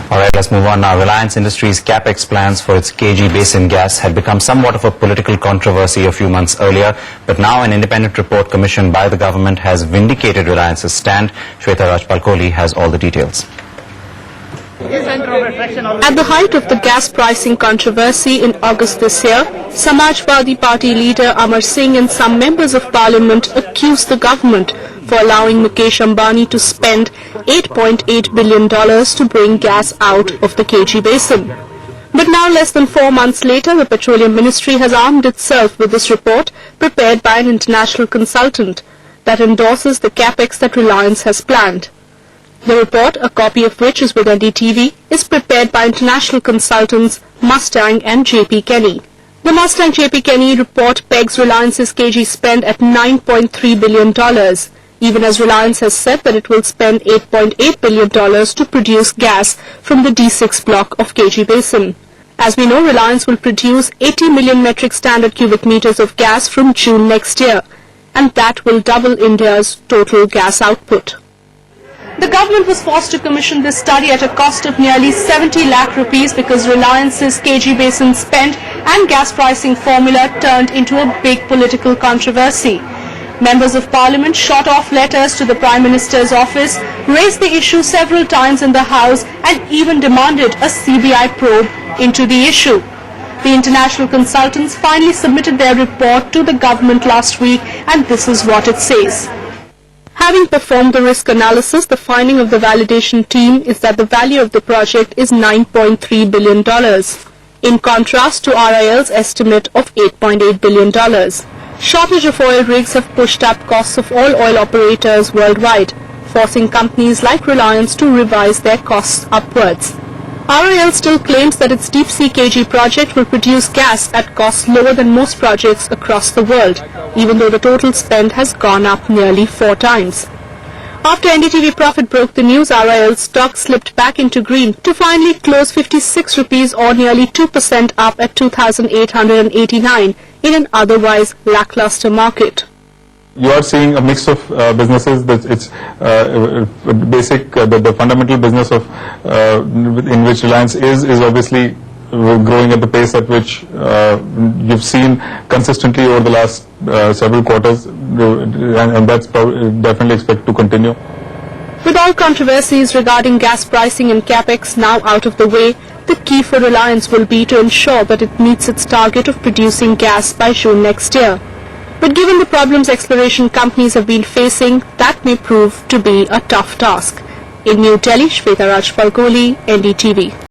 All right, let's move on now. Reliance Industries' capex plans for its KG basin gas had become somewhat of a political controversy a few months earlier, but now an independent report commissioned by the government has vindicated Reliance's stand. Shweta Rajpalkoli has all the details. At the height of the gas pricing controversy in August this year, Samajwadi Party leader Amar Singh and some members of parliament accused the government for allowing Mukesh Ambani to spend $8.8 billion to bring gas out of the KG basin. But now, less than 4 months later, the Petroleum Ministry has armed itself with this report prepared by an international consultant that endorses the capex that Reliance has planned. The report, a copy of which is with NDTV, is prepared by international consultants Mustang and JP Kenny. The Mustang JP Kenny report pegs Reliance's KG spend at $9.3 billion, even as Reliance has said that it will spend $8.8 billion to produce gas from the D6 block of KG Basin. As we know, Reliance will produce 80 million metric standard cubic meters of gas from June next year, and that will double India's total gas output. The government was forced to commission this study at a cost of nearly 70 lakh rupees because Reliance's KG Basin spend and gas pricing formula turned into a big political controversy. Members of Parliament shot off letters to the Prime Minister's office, raised the issue several times in the House and even demanded a CBI probe into the issue. The international consultants finally submitted their report to the government last week, and this is what it says. Having performed the risk analysis, the finding of the validation team is that the value of the project is $9.3 billion, in contrast to RIL's estimate of $8.8 billion. Shortage of oil rigs have pushed up costs of all oil operators worldwide, forcing companies like Reliance to revise their costs upwards. RIL still claims that its deep-sea KG project will produce gas at costs lower than most projects across the world, even though the total spend has gone up nearly 4 times. After NDTV Profit broke the news, RIL stock slipped back into green to finally close 56 rupees or nearly 2% up at 2,889 in an otherwise lackluster market. You are seeing a mix of businesses. It's basic, the fundamental business of in which Reliance is obviously growing at the pace at which you've seen consistently over the last several quarters, and that's definitely expected to continue. With all controversies regarding gas pricing and capex now out of the way, the key for Reliance will be to ensure that it meets its target of producing gas by June next year. But given the problems exploration companies have been facing, that may prove to be a tough task. In New Delhi, Shweta Rajpalkoli, NDTV.